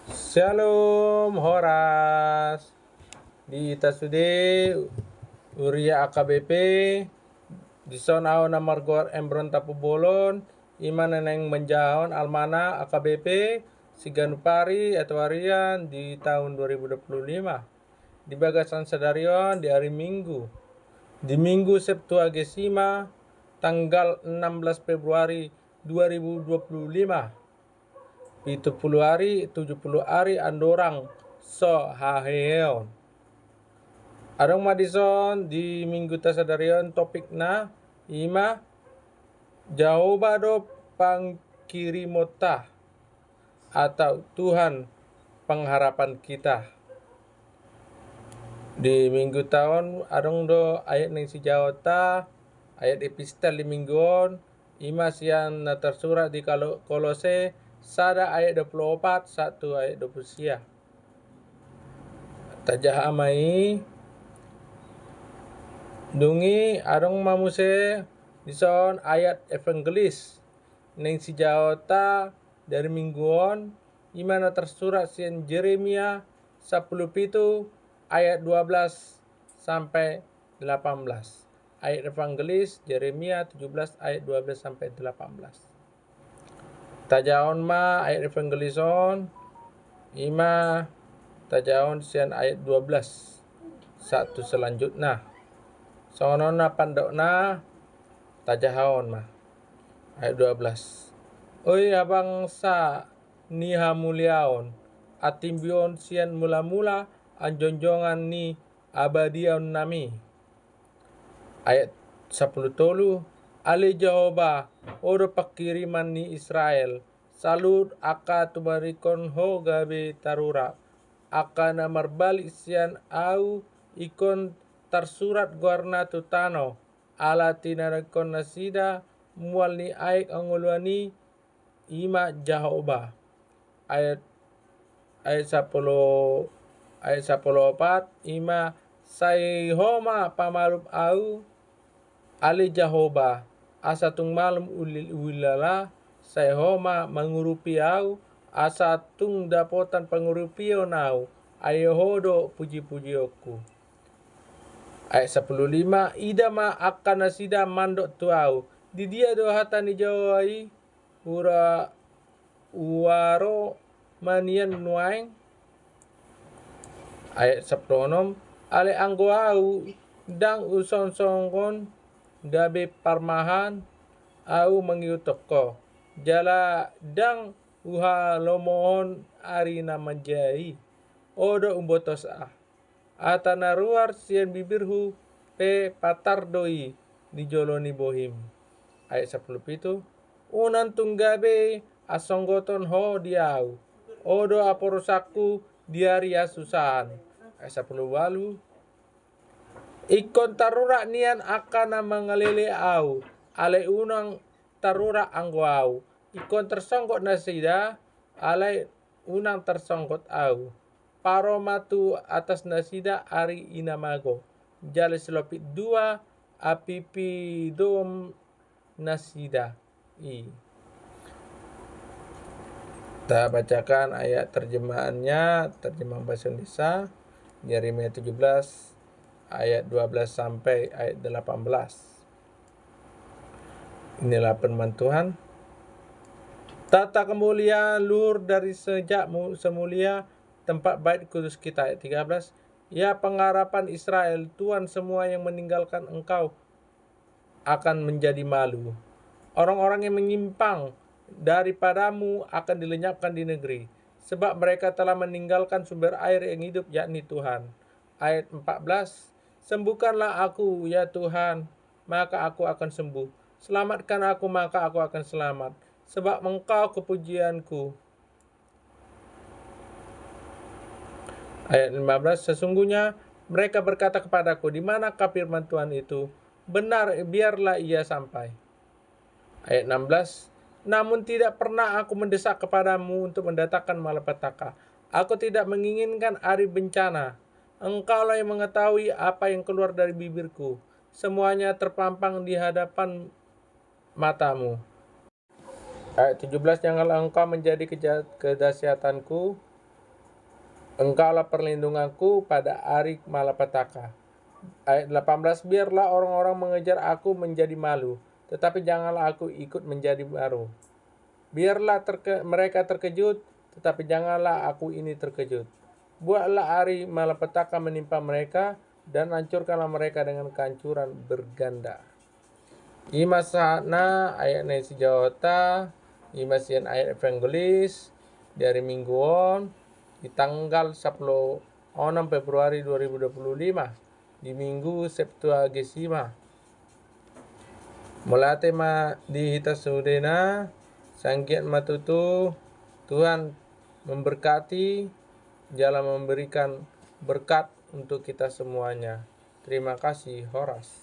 Shalom Horas di Tasude Uria AKBP di Sonau Namargor Embron Tapubolon Iman Neneng Menjahon Almana AKBP Siganupari Etwarian di tahun 2025 di Bagasan Sadarion di hari Minggu di Minggu Septuagesima tanggal 16 Februari 2025 70 hari 70 hari andorang so haheon. Arong Madison di minggu tasadarion topikna ima Jehovah do pangkirimota atau Tuhan pengharapan kita. Di minggu tahun arong do ayat ning si Jawata ayat epistel di mingguon ima sian tersurat di Kolose sada ayat 24 1 ayat 20 tajah amai dungi arong mamuse dison ayat evangelis ning si Jawata dari mingguon imana tersurat sian Jeremia 10 ayat 12 sampai 18 ayat evangelis Jeremia 17 ayat 12 sampai 18 tajaon ma ayat evangelison ima tajaon sian ayat 12 satu selanjutnya sonona pandokna tajahaon ma ayat 12 oi abang sa niha muliaon atimbion sian mula-mula anjonjongan ni abadion nami ayat 10 tolu Ali Jehovah oro pakiriman ni Israel salud aka tubarikon ho gabe tarura aka na marbalik sian au ikon tersurat guarna tutano ala tinarakon nasida mual ni aik angulwani ima Jehovah ayat 10 ayat 14 ima saihoma pamalum au Ali Jehovah asa tung malam ulala sayhoma mengurupi au asa tung dapotan pengurupio nau ayohodo puji-pujioku ayat 15 idama akan nasida mandok tuau di dia do hatani jawai ura uaro manian nuaing ayat 16 ale anggo au dang uson songkon gabe parmahan au mengiutoko jala dang uha lomohon ari namanjai odo umbotos atana ruar sian bibirhu pe patardoi di joloni bohim ayat 10 unan tunggabe asonggoton ho diau odo aporosaku diari asusan ayat 10 ikon tarura nian akana mangalele au ale unang tarura anggo au ikon tersongkot nasida ale unang tersongkot au paromatu atas nasida ari inamago jale selopit dua apipi dom nasida kita bacakan ayat terjemahannya terjemahan bahasa Indonesia Yeremia 17 ayat 12 sampai ayat 18. Inilah firman Tuhan. Tata kemuliaan luhur dari sejak semulia tempat bait kudus kita ayat 13. Ya pengharapan Israel, Tuhan semua yang meninggalkan engkau akan menjadi malu. Orang-orang yang menyimpang daripadamu akan dilenyapkan di negeri, sebab mereka telah meninggalkan sumber air yang hidup yakni Tuhan. Ayat 14. Sembuhkanlah aku, ya Tuhan, maka aku akan sembuh. Selamatkan aku, maka aku akan selamat. Sebab Engkau kepujianku. Ayat 15. Sesungguhnya mereka berkata kepadaku, di manakah firman Tuhan itu? Benar, biarlah ia sampai. Ayat 16. Namun tidak pernah aku mendesak kepadamu untuk mendatangkan malapetaka. Aku tidak menginginkan hari bencana. Engkaulah yang mengetahui apa yang keluar dari bibirku. Semuanya terpampang di hadapan matamu. Ayat 17. Janganlah engkau menjadi kedahsyatanku Engkaulah perlindunganku pada hari malapetaka. Ayat 18, biarlah orang-orang mengejar aku menjadi malu, tetapi janganlah aku ikut menjadi malu. Biarlah mereka terkejut, tetapi janganlah aku ini terkejut. Buatlah hari malapetaka menimpa mereka, dan hancurkanlah mereka dengan kehancuran berganda. Ima sana ayat nasi jawata, ima sian ayat evanggelis dari mingguan di tanggal 10 Februari 2025 di minggu Septuagesima. Mulate ma di hita sudena sangkiat matutu Tuhan memberkati dalam memberikan berkat untuk kita semuanya. Terima kasih, Horas.